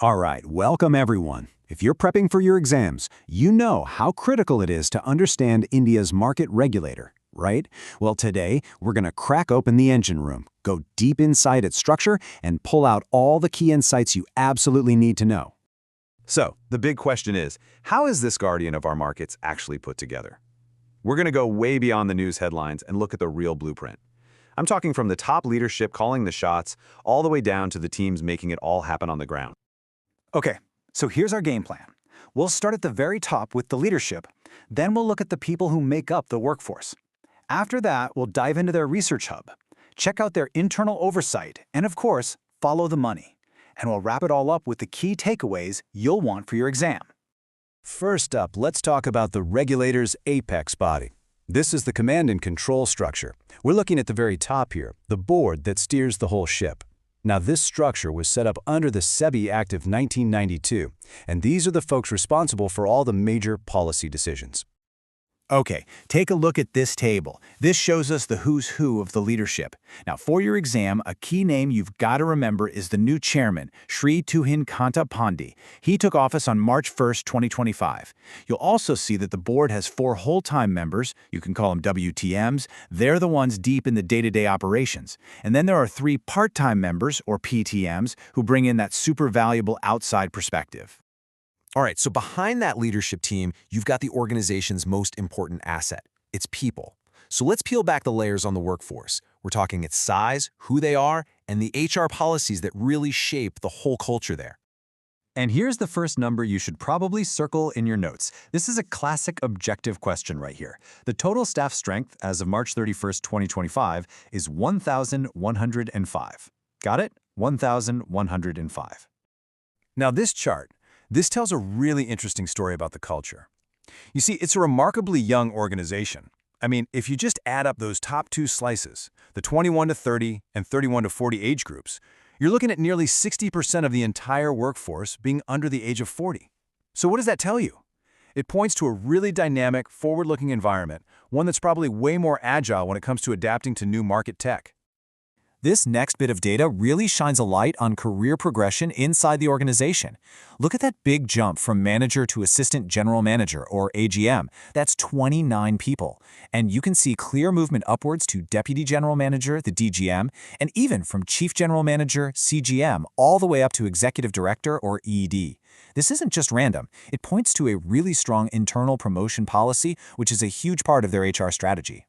All right, welcome everyone. If you're prepping for your exams, you know how critical it is to understand India's market regulator, right? Well, today, we're going to crack open the engine room, go deep inside its structure, and pull out all the key insights you absolutely need to know. So, the big question is, how is this guardian of our markets actually put together? We're going to go way beyond the news headlines and look at the real blueprint. I'm talking from the top leadership calling the shots, all the way down to the teams making it all happen on the ground. Okay, so here's our game plan. We'll start at the very top with the leadership, then we'll look at the people who make up the workforce. After that, we'll dive into their research hub, check out their internal oversight, and of course, follow the money. And we'll wrap it all up with the key takeaways you'll want for your exam. First up, let's talk about the regulator's apex body. This is the command and control structure. We're looking at the very top here, the board that steers the whole ship. Now, this structure was set up under the SEBI Act of 1992, and these are the folks responsible for all the major policy decisions. Okay, take a look at this table. This shows us the who's who of the leadership. Now, for your exam, a key name you've got to remember is the new chairman, Sri Tuhin Kanta Pandey. He took office on March 1st, 2025. You'll also see that the board has 4 whole-time members. You can call them WTMs. They're the ones deep in the day-to-day operations. And then there are 3 part-time members, or PTMs, who bring in that super valuable outside perspective. All right, so behind that leadership team, you've got the organization's most important asset, its people. So let's peel back the layers on the workforce. We're talking its size, who they are, and the HR policies that really shape the whole culture there. And here's the first number you should probably circle in your notes. This is a classic objective question right here. The total staff strength as of March 31st, 2025 is 1,105. Got it? 1,105. Now, this chart, this tells a really interesting story about the culture. You see, it's a remarkably young organization. I mean, if you just add up those top 2 slices, the 21 to 30 and 31 to 40 age groups, you're looking at nearly 60% of the entire workforce being under the age of 40. So what does that tell you? It points to a really dynamic, forward-looking environment, one that's probably way more agile when it comes to adapting to new market tech. This next bit of data really shines a light on career progression inside the organization. Look at that big jump from manager to assistant general manager, or AGM. That's 29 people. And you can see clear movement upwards to deputy general manager, the DGM, and even from chief general manager, CGM, all the way up to executive director, or ED. This isn't just random. It points to a really strong internal promotion policy, which is a huge part of their HR strategy.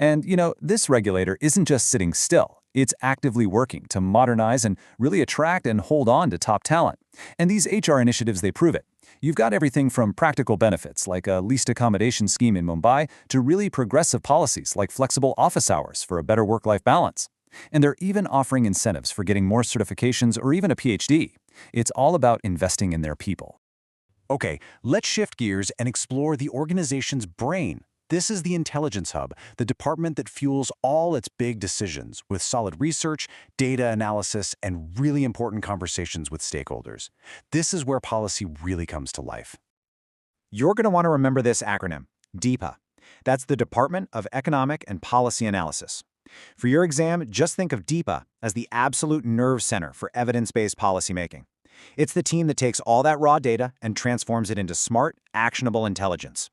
And, this regulator isn't just sitting still. It's actively working to modernize and really attract and hold on to top talent. And these HR initiatives, they prove it. You've got everything from practical benefits, like a leased accommodation scheme in Mumbai, to really progressive policies, like flexible office hours for a better work-life balance. And they're even offering incentives for getting more certifications or even a PhD. It's all about investing in their people. Okay, let's shift gears and explore the organization's brain. This is the Intelligence Hub, the department that fuels all its big decisions with solid research, data analysis, and really important conversations with stakeholders. This is where policy really comes to life. You're going to want to remember this acronym, DEPA. That's the Department of Economic and Policy Analysis. For your exam, just think of DEPA as the absolute nerve center for evidence-based policymaking. It's the team that takes all that raw data and transforms it into smart, actionable intelligence.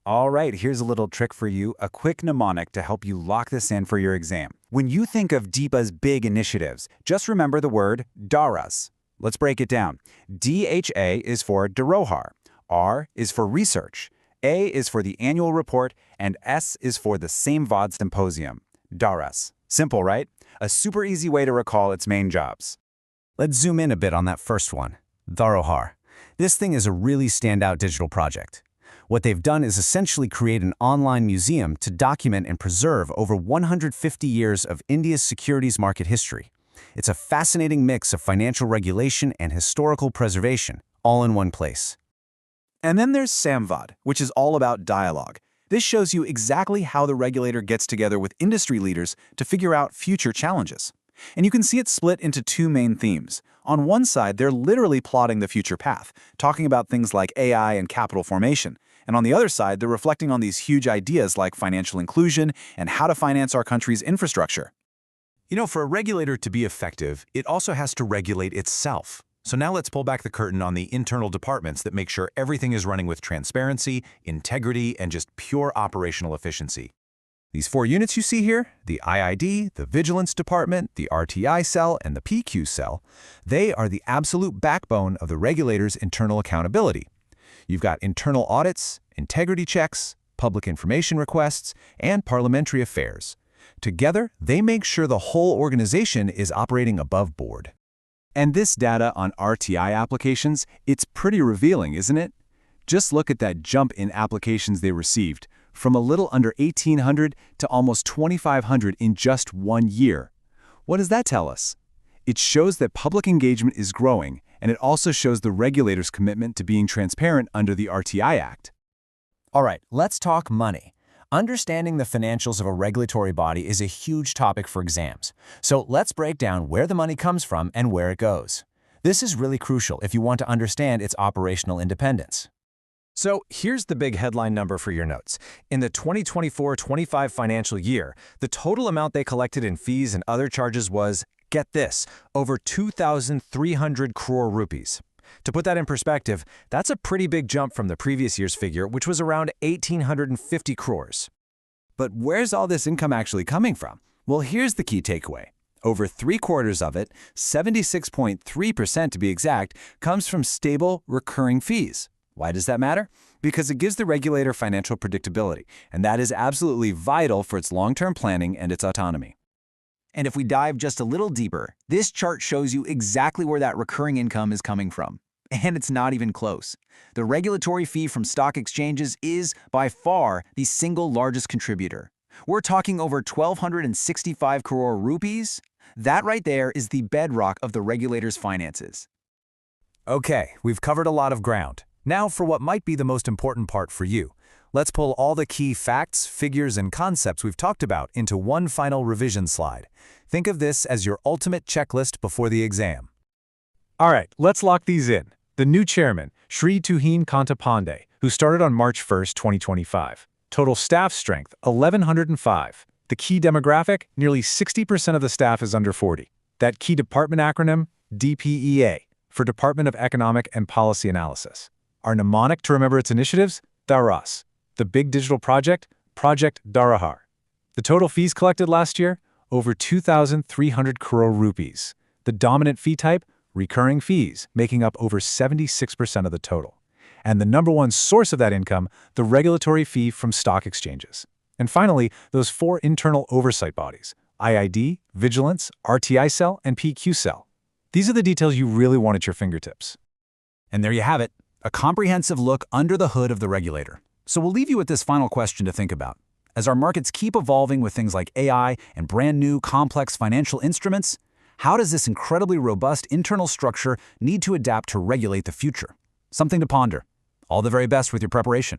All right, here's a little trick for you, a quick mnemonic to help you lock this in for your exam. When you think of DEPA's big initiatives, just remember the word DARAs. Let's break it down. DHA is for Dharohar, R is for research, A is for the annual report, and S is for the Samvad Symposium. DARAs. Simple, right? A super easy way to recall its main jobs. Let's zoom in a bit on that first one, Dharohar. This thing is a really standout digital project. What they've done is essentially create an online museum to document and preserve over 150 years of India's securities market history. It's a fascinating mix of financial regulation and historical preservation, all in one place. And then there's Samvad, which is all about dialogue. This shows you exactly how the regulator gets together with industry leaders to figure out future challenges. And you can see it split into 2 main themes. On one side, they're literally plotting the future path, talking about things like AI and capital formation. And on the other side, they're reflecting on these huge ideas like financial inclusion and how to finance our country's infrastructure. For a regulator to be effective, it also has to regulate itself. So now let's pull back the curtain on the internal departments that make sure everything is running with transparency, integrity, and just pure operational efficiency. These 4 units you see here, the IID, the Vigilance Department, the RTI cell, and the PQ cell, they are the absolute backbone of the regulator's internal accountability. You've got internal audits, integrity checks, public information requests, and parliamentary affairs. Together, they make sure the whole organization is operating above board. And this data on RTI applications, it's pretty revealing, isn't it? Just look at that jump in applications they received, from a little under 1,800 to almost 2,500 in just 1 year. What does that tell us? It shows that public engagement is growing, and it also shows the regulator's commitment to being transparent under the RTI Act. All right, let's talk money. Understanding the financials of a regulatory body is a huge topic for exams. So let's break down where the money comes from and where it goes. This is really crucial if you want to understand its operational independence. So here's the big headline number for your notes. In the 2024-25 financial year, the total amount they collected in fees and other charges was, get this, over 2,300 crore rupees. To put that in perspective, that's a pretty big jump from the previous year's figure, which was around 1,850 crores. But where's all this income actually coming from? Well, here's the key takeaway. Over 3/4 of it, 76.3% to be exact, comes from stable, recurring fees. Why does that matter? Because it gives the regulator financial predictability, and that is absolutely vital for its long-term planning and its autonomy. And if we dive just a little deeper, this chart shows you exactly where that recurring income is coming from. And it's not even close. The regulatory fee from stock exchanges is, by far, the single largest contributor. We're talking over 1,265 crore rupees. That right there is the bedrock of the regulator's finances. Okay, we've covered a lot of ground. Now for what might be the most important part for you. Let's pull all the key facts, figures, and concepts we've talked about into one final revision slide. Think of this as your ultimate checklist before the exam. All right, let's lock these in. The new chairman, Shri Tuhin Kanta Pandey, who started on March 1st, 2025. Total staff strength, 1,105. The key demographic, nearly 60% of the staff is under 40. That key department acronym, DPEA, for Department of Economic and Policy Analysis. Our mnemonic to remember its initiatives, DARAS. The big digital project, Project Darahar. The total fees collected last year, over 2,300 crore rupees. The dominant fee type, recurring fees, making up over 76% of the total. And the number one source of that income, the regulatory fee from stock exchanges. And finally, those 4 internal oversight bodies, IID, Vigilance, RTI cell, and PQ cell. These are the details you really want at your fingertips. And there you have it, a comprehensive look under the hood of the regulator. So we'll leave you with this final question to think about. As our markets keep evolving with things like AI and brand new complex financial instruments, how does this incredibly robust internal structure need to adapt to regulate the future? Something to ponder. All the very best with your preparation.